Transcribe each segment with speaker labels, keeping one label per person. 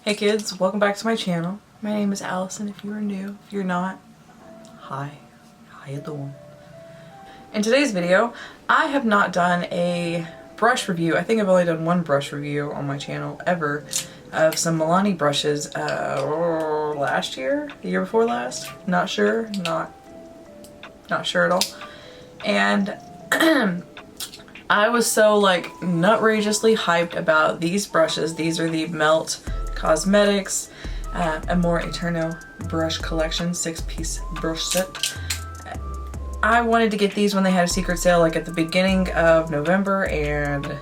Speaker 1: Hey kids, welcome back to my channel. My name is Allison if you are new. If you're not, hi. How you doing? In today's video, I have not done a brush review. I think I've only done one brush review on my channel ever of some Milani brushes last year? The year before last? Not sure. Not sure at all. And I was so like nutrageously hyped about these brushes. These are the Melt Cosmetics Amor Eterno brush collection, 6-piece brush set. I wanted to get these when they had a secret sale like at the beginning of November and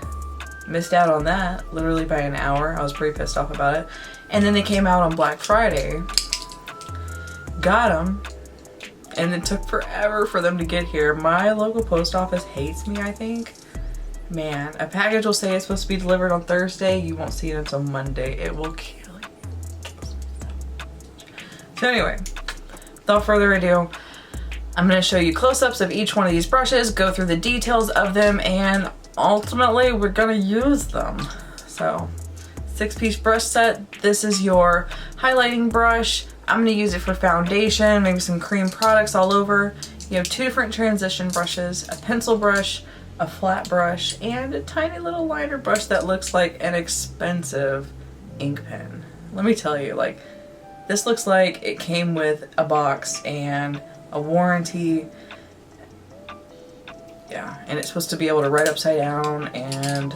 Speaker 1: missed out on that literally by an hour. I was pretty pissed off about it. And then they came out on Black Friday. Got them. And it took forever for them to get here. My local post office hates me, I think. Man, a package will say it's supposed to be delivered on Thursday. You won't see it until Monday. It will kill you. So anyway, without further ado, I'm going to show you close-ups of each one of these brushes, go through the details of them, and ultimately we're going to use them. So, 6-piece brush set. This is your highlighting brush. I'm going to use it for foundation, maybe some cream products all over. You have 2 different transition brushes, a pencil brush, a flat brush, and a tiny little liner brush that looks like an expensive ink pen. Let me tell you, like, this looks like it came with a box and a warranty. Yeah, and it's supposed to be able to write upside down and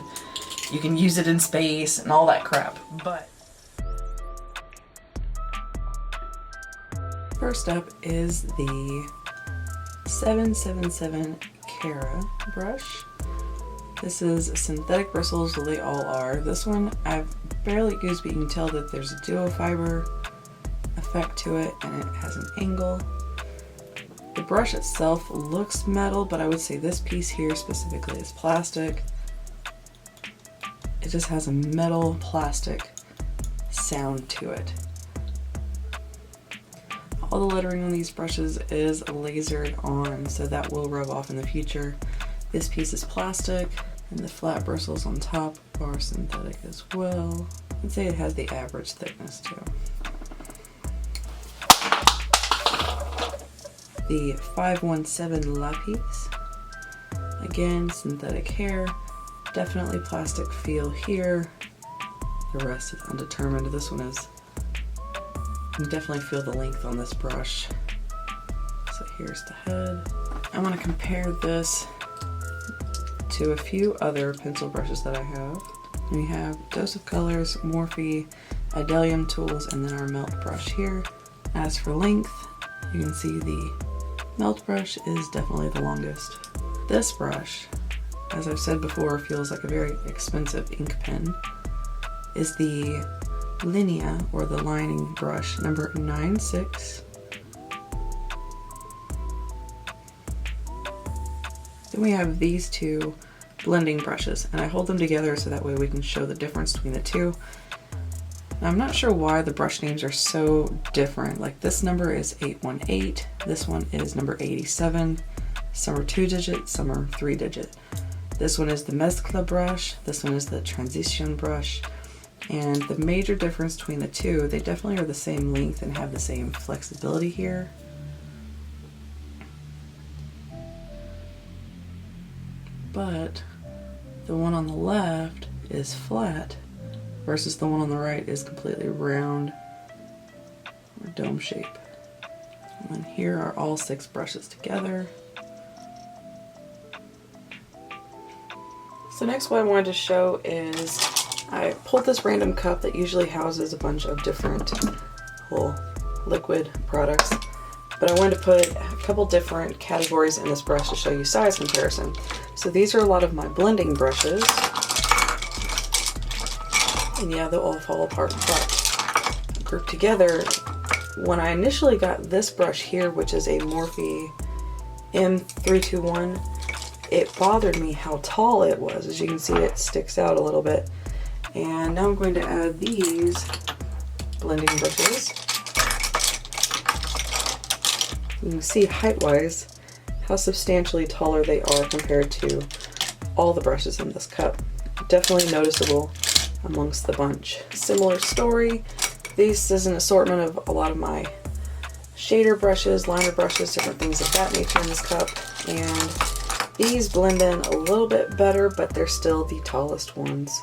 Speaker 1: you can use it in space and all that crap. But first up is the 777 Cara brush. This is synthetic bristles, they all are. This one I've barely used, but you can tell that there's a duo fiber effect to it and it has an angle. The brush itself looks metal, but I would say this piece here specifically is plastic. It just has a metal plastic sound to it. All the lettering on these brushes is lasered on, so that will rub off in the future. This piece is plastic, and the flat bristles on top are synthetic as well. I'd say it has the average thickness too. The 517 Lapis. Again, synthetic hair. Definitely plastic feel here. The rest is undetermined. This one is, you can definitely feel the length on this brush. So here's the head. I want to compare this to a few other pencil brushes that I have. We have Dose of Colors, Morphe, Idelium tools, and then our Melt brush here. As for length, you can see the Melt brush is definitely the longest. This brush, as I've said before, feels like a very expensive ink pen, is the Linea, or the lining brush, number 96. Then we have these 2 blending brushes, and I hold them together so that way we can show the difference between the 2. Now, I'm not sure why the brush names are so different. Like this number is 818, this one is number 87. Some are 2-digit, some are 3-digit. This one is the Mezcla brush, this one is the Transition brush. And the major difference between the 2, they definitely are the same length and have the same flexibility here. But the one on the left is flat versus the one on the right is completely round or dome shape. And then here are all 6 brushes together. So next what I wanted to show is I pulled this random cup that usually houses a bunch of different little liquid products, but I wanted to put a couple different categories in this brush to show you size comparison. So these are a lot of my blending brushes, and yeah, they'll all fall apart, but grouped together, when I initially got this brush here, which is a Morphe M321, it bothered me how tall it was. As you can see, it sticks out a little bit. And now I'm going to add these blending brushes. You can see height-wise how substantially taller they are compared to all the brushes in this cup. definitely noticeable amongst the bunch. Similar story. This is an assortment of a lot of my shader brushes, liner brushes, different things of that nature in this cup. And these blend in a little bit better, but they're still the tallest ones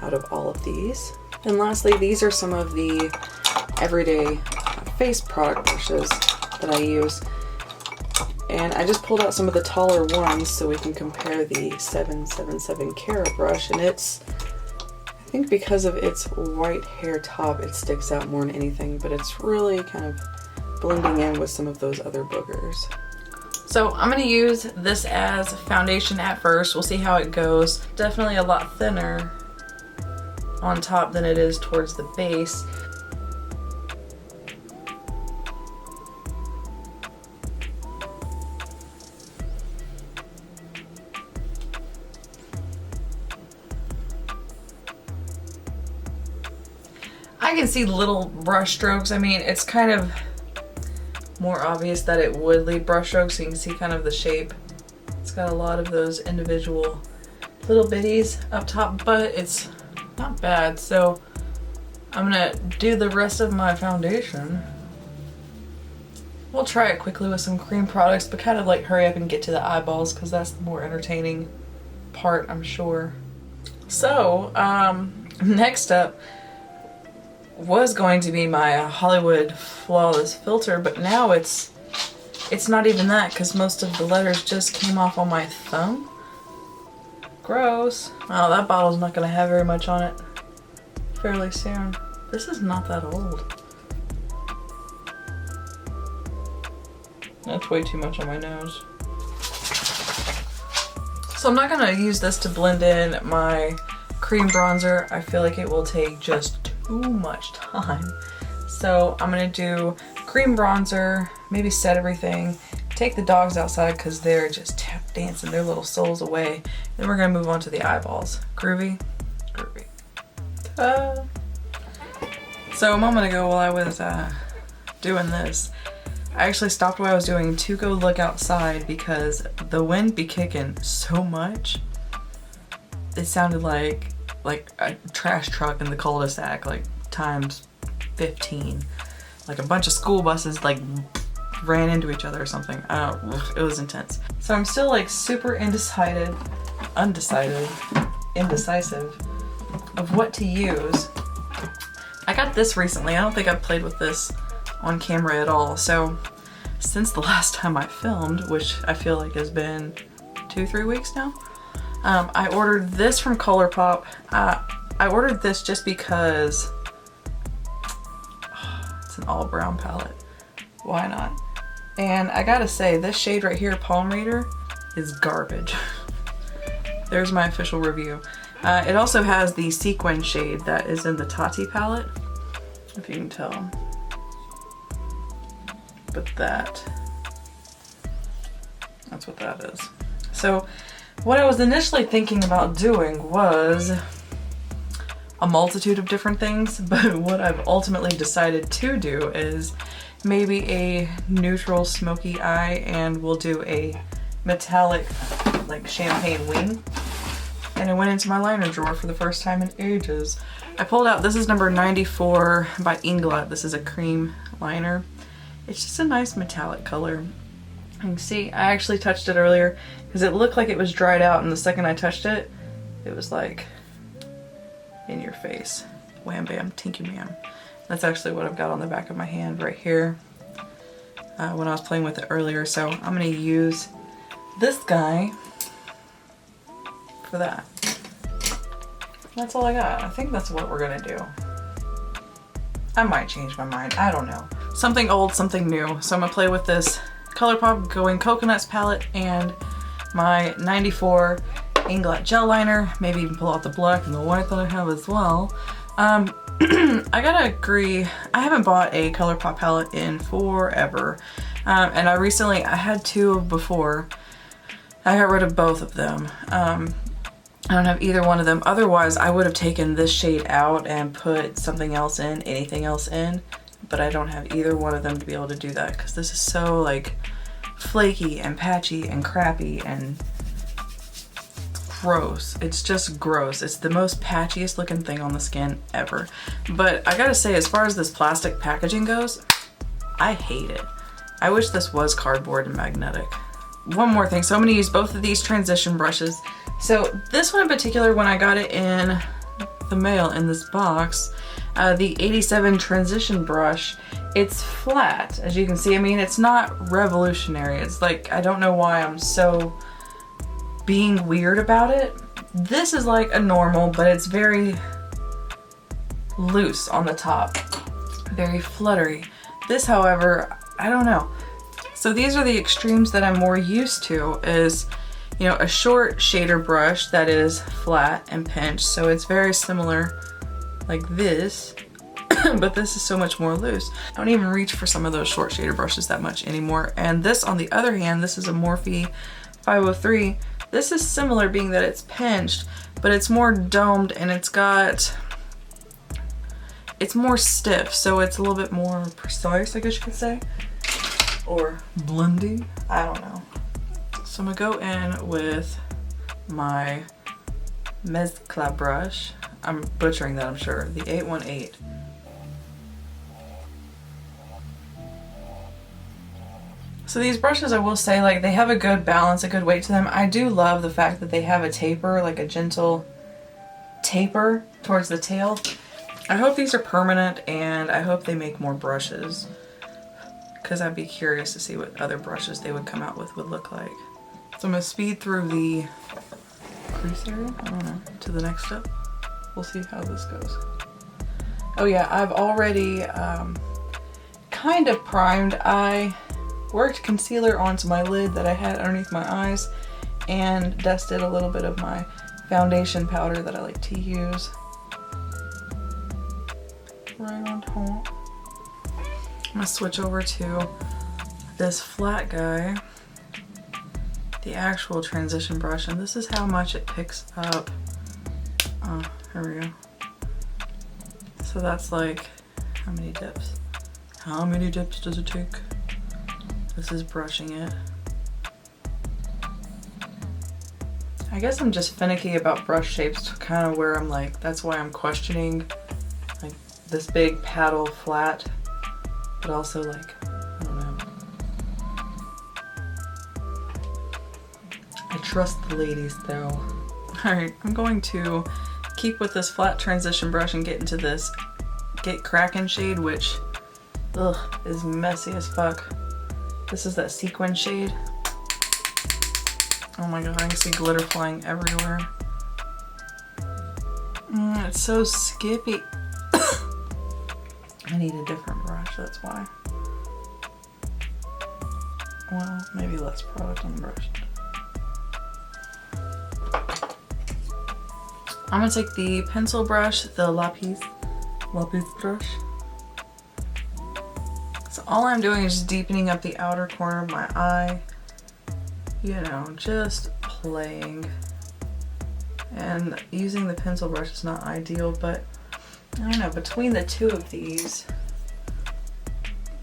Speaker 1: out of all of these. And lastly, these are some of the everyday face product brushes that I use. And I just pulled out some of the taller ones so we can compare the 777 Cara brush, and it's, I think because of its white hair top, it sticks out more than anything, but it's really kind of blending in with some of those other boogers. So I'm going to use this as foundation at first. We'll see how it goes. Definitely a lot thinner on top than it is towards the base. I can see little brush strokes. I mean, it's kind of more obvious that it would leave brush strokes, so you can see kind of the shape. It's got a lot of those individual little bitties up top, but it's not bad. So I'm gonna do the rest of my foundation. We'll try it quickly with some cream products, but kind of like hurry up and get to the eyeballs because that's the more entertaining part, I'm sure. So next up was going to be my Hollywood Flawless filter, but now it's not even that because most of the letters just came off on my thumb. Gross. Oh, that bottle's not gonna have very much on it fairly soon. This is not that old. That's way too much on my nose. So I'm not gonna use this to blend in my cream bronzer. I feel like it will take just too much time. So I'm gonna do cream bronzer, maybe set everything, take the dogs outside because they're just tap dancing their little souls away. Then we're gonna move on to the eyeballs. Groovy? Groovy. So a moment ago while I was doing this, I actually stopped what I was doing to go look outside because the wind be kicking so much. It sounded like a trash truck in the cul-de-sac, like times 15. Like a bunch of school buses like ran into each other or something. I don't know, it was intense. So I'm still like super indecisive of what to use. I got this recently. I don't think I've played with this on camera at all. So since the last time I filmed, which I feel like has been 2-3 weeks now, I ordered this from ColourPop. I ordered this just because it's an all brown palette. Why not? And I gotta say, this shade right here, Palm Reader, is garbage. There's my official review. It also has the sequin shade that is in the Tati palette, if you can tell. But that's what that is. So what I was initially thinking about doing was a multitude of different things, but what I've ultimately decided to do is maybe a neutral smoky eye, and we'll do a metallic like champagne wing. And it went into my liner drawer for the first time in ages. I pulled out, this is number 94 by Inglot. This is a cream liner. It's just a nice metallic color. You can see, I actually touched it earlier because it looked like it was dried out, and the second I touched it, it was like in your face. Wham bam, tinky bam. That's actually what I've got on the back of my hand right here when I was playing with it earlier. So I'm gonna use this guy for that. That's all I got. I think that's what we're gonna do. I might change my mind, I don't know. Something old, something new. So I'm gonna play with this ColourPop Going Coconuts palette and my 94 Inglot gel liner. Maybe even pull out the black and the white that I have as well. I gotta agree, I haven't bought a ColourPop palette in forever. And I had two before. I got rid of both of them. I don't have either one of them. Otherwise, I would have taken this shade out and put something else in, anything else in, but I don't have either one of them to be able to do that because this is so like flaky and patchy and crappy and gross. It's just gross. It's the most patchiest looking thing on the skin ever. But I gotta say, as far as this plastic packaging goes, I hate it. I wish this was cardboard and magnetic. One more thing, so I'm gonna use both of these transition brushes. So this one in particular, when I got it in the mail in this box, the 87 transition brush, it's flat, as you can see. I mean, it's not revolutionary. It's like, I don't know why I'm so being weird about it. This is like a normal, but it's very loose on the top, very fluttery. This, however, I don't know. So these are the extremes that I'm more used to, is, you know, a short shader brush that is flat and pinched. So it's very similar like this, but this is so much more loose. I don't even reach for some of those short shader brushes that much anymore. And this, on the other hand, this is a Morphe 503. This is similar, being that it's pinched, but it's more domed and it's more stiff, so it's a little bit more precise, I guess you could say. Or blendy, I don't know. So I'm gonna go in with my Mezcla brush. I'm butchering that, I'm sure. The 818. So these brushes, I will say, like, they have a good balance, a good weight to them. I do love the fact that they have a taper, like a gentle taper towards the tail. I hope these are permanent, and I hope they make more brushes, because I'd be curious to see what other brushes they would come out with would look like. So I'm gonna speed through the crease area, I don't know, to the next step. We'll see how this goes. Oh yeah, I've already kind of primed. I worked concealer onto my lid that I had underneath my eyes and dusted a little bit of my foundation powder that I like to use right on top. I'm gonna switch over to this flat guy, the actual transition brush, and this is how much it picks up. Oh, here we go. So that's like, how many dips? How many dips does it take? This is brushing it. I guess I'm just finicky about brush shapes, kind of where I'm like, that's why I'm questioning like this big paddle flat, but also like, I don't know. I trust the ladies though. Alright, I'm going to keep with this flat transition brush and get into this Get Crackin' shade, which, ugh, is messy as fuck. This is that sequin shade. Oh my god, I can see glitter flying everywhere. It's so skippy. I need a different brush, that's why. Well, maybe less product on the brush. I'm gonna take the pencil brush, the lapis brush. So all I'm doing is just deepening up the outer corner of my eye. You know, just playing. And using the pencil brush is not ideal, but I don't know, between the two of these,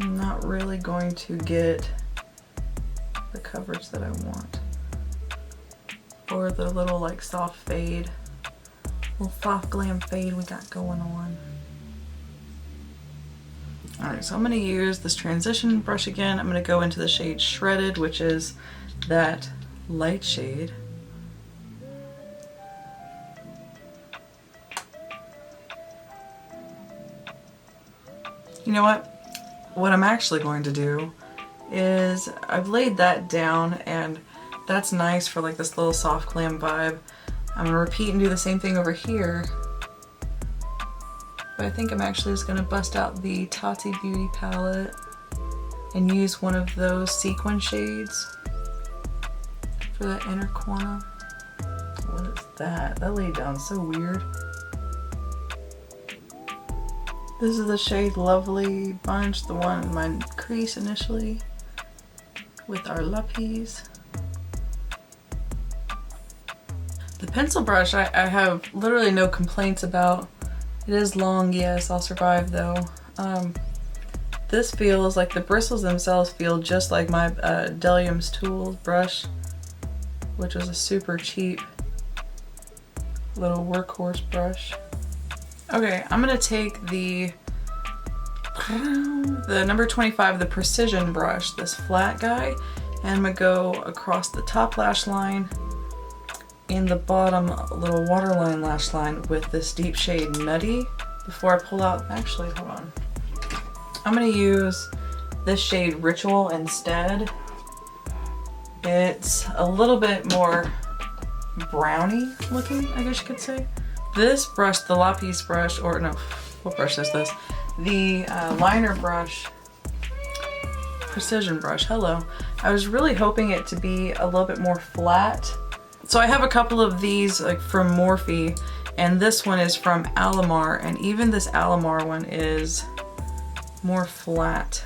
Speaker 1: I'm not really going to get the coverage that I want. Or the little like soft fade, little soft glam fade we got going on. Alright, so I'm going to use this transition brush again. I'm going to go into the shade Shredded, which is that light shade. You know what? What I'm actually going to do is I've laid that down, and that's nice for like this little soft glam vibe. I'm going to repeat and do the same thing over here. But I think I'm actually just going to bust out the Tati Beauty palette and use one of those sequin shades for that inner corner. What is that? That laid down so weird. This is the shade Lovely Bunch, the one in my crease initially with our lapis. The pencil brush I have literally no complaints about. It is long, yes, I'll survive though. This feels like the bristles themselves feel just like my Delium's Tool brush, which was a super cheap little workhorse brush. Okay, I'm gonna take the number 25, the precision brush, this flat guy, and I'm gonna go across the top lash line in the bottom little waterline lash line with this deep shade Nutty before I pull out. Actually, hold on. I'm gonna use this shade Ritual instead. It's a little bit more browny looking, I guess you could say. This brush, the lapis brush, or no, what brush is this? The liner brush, precision brush, hello. I was really hoping it to be a little bit more flat. So I have a couple of these like from Morphe, and this one is from Alamar, and even this Alamar one is more flat.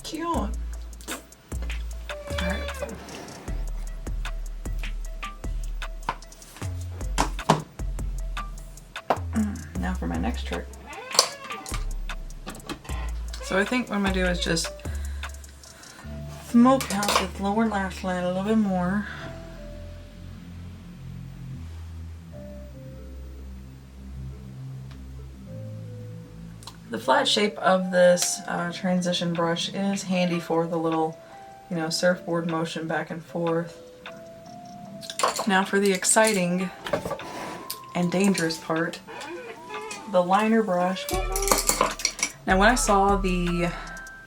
Speaker 1: Cute. All right. Now for my next trick. So I think what I'm gonna do is just smoke out this lower lash line a little bit more. The flat shape of this transition brush is handy for the little, you know, surfboard motion back and forth. Now for the exciting and dangerous part, the liner brush. Now when I saw the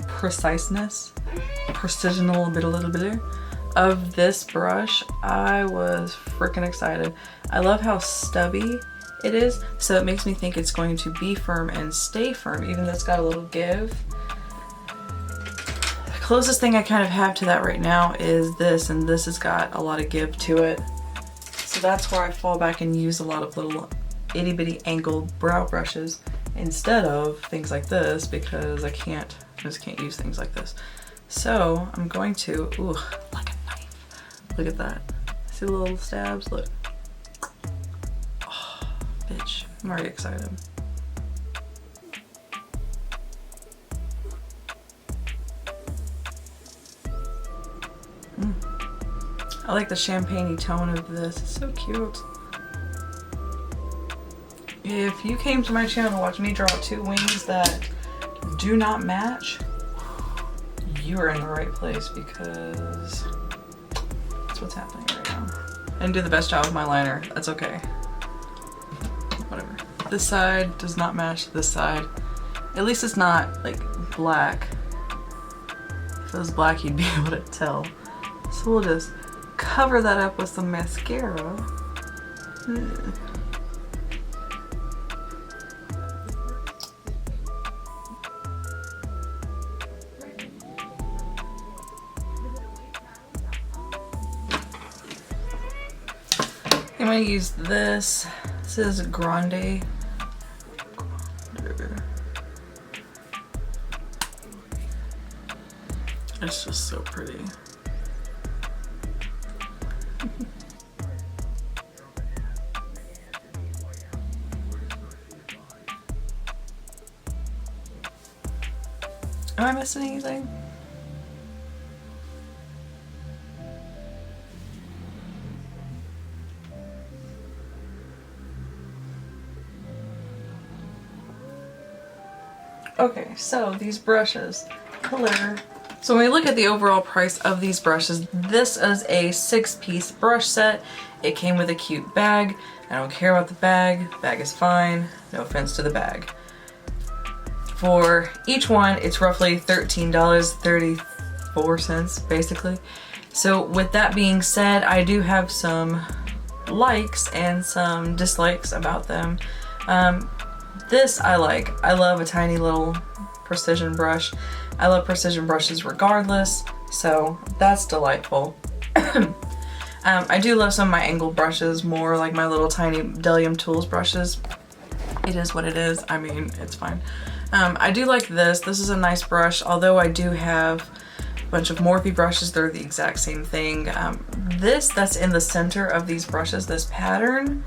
Speaker 1: precisional bit of this brush, I was freaking excited. I love how stubby it is, so it makes me think it's going to be firm and stay firm, even though it's got a little give. The closest thing I kind of have to that right now is this, and this has got a lot of give to it. So that's where I fall back and use a lot of little itty bitty angled brow brushes instead of things like this, because I just can't use things like this. So I'm going to, ooh, like a knife. Look at that. See the little stabs? Look. Oh, bitch. I'm already excited. I like the champagne-y tone of this. It's so cute. If you came to my channel to watch me draw two wings that do not match, you are in the right place, because that's what's happening right now. I didn't do the best job with my liner. That's okay. Whatever. This side does not match this side. At least it's not like black. If it was black, you'd be able to tell. So we'll just cover that up with some mascara. I'm going to use this. This is Grande. It's just so pretty. Am I missing anything? Okay, so these brushes, color. So when we look at the overall price of these brushes, this is a 6-piece brush set. It came with a cute bag. I don't care about the bag. Bag is fine. No offense to the bag. For each one, it's roughly $13.34 basically. So with that being said, I do have some likes and some dislikes about them. This I like. I love a tiny little precision brush. I love precision brushes regardless, so that's delightful. I do love some of my angled brushes more, like my little tiny Delium Tools brushes. It is what it is. I mean, it's fine. I do like this. This is a nice brush, although I do have a bunch of Morphe brushes. They're the exact same thing. This that's in the center of these brushes, this pattern,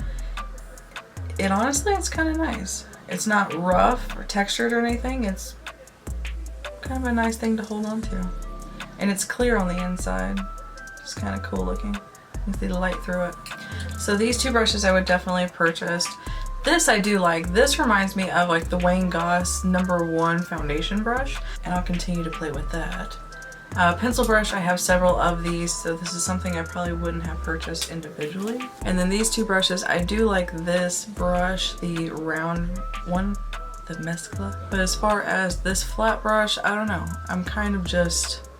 Speaker 1: it's kind of nice. It's not rough or textured or anything. It's kind of a nice thing to hold on to. And it's clear on the inside. It's kind of cool looking. You can see the light through it. So these two brushes I would definitely have purchased. This I do like. This reminds me of like the Wayne Goss #1 foundation brush, and I'll continue to play with that. Pencil brush, I have several of these, so this is something I probably wouldn't have purchased individually. And then these two brushes, I do like this brush, the round one, the Mescla. But as far as this flat brush, I don't know. I'm kind of just,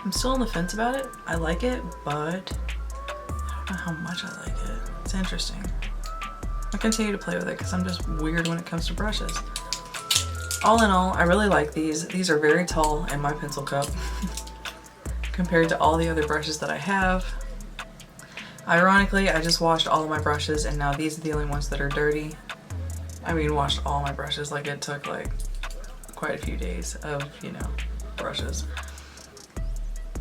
Speaker 1: I'm still on the fence about it. I like it, but I don't know how much I like it. It's interesting. I'll continue to play with it because I'm just weird when it comes to brushes. All in all, I really like these. These are very tall in my pencil cup compared to all the other brushes that I have. Ironically, I just washed all of my brushes and now these are the only ones that are dirty. I mean, washed all my brushes, like it took like quite a few days of, you know, brushes.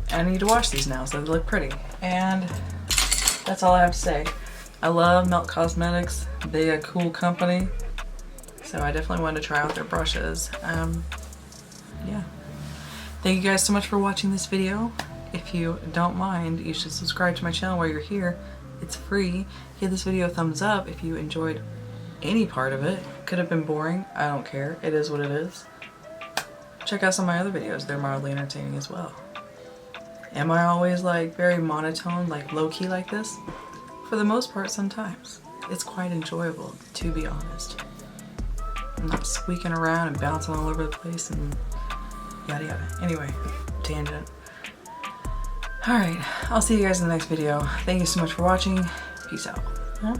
Speaker 1: And I need to wash these now so they look pretty. And that's all I have to say. I love Melt Cosmetics. They're a cool company. So I definitely wanted to try out their brushes. Yeah. Thank you guys so much for watching this video. If you don't mind, you should subscribe to my channel while you're here. It's free. Give this video a thumbs up if you enjoyed any part of it. Could have been boring. I don't care. It is what it is. Check out some of my other videos. They're mildly entertaining as well. Am I always like very monotone, like low-key like this? For the most part, sometimes. It's quite enjoyable, to be honest. I'm not squeaking around and bouncing all over the place and yada yada. Anyway, tangent. Alright, I'll see you guys in the next video. Thank you so much for watching. Peace out. Huh?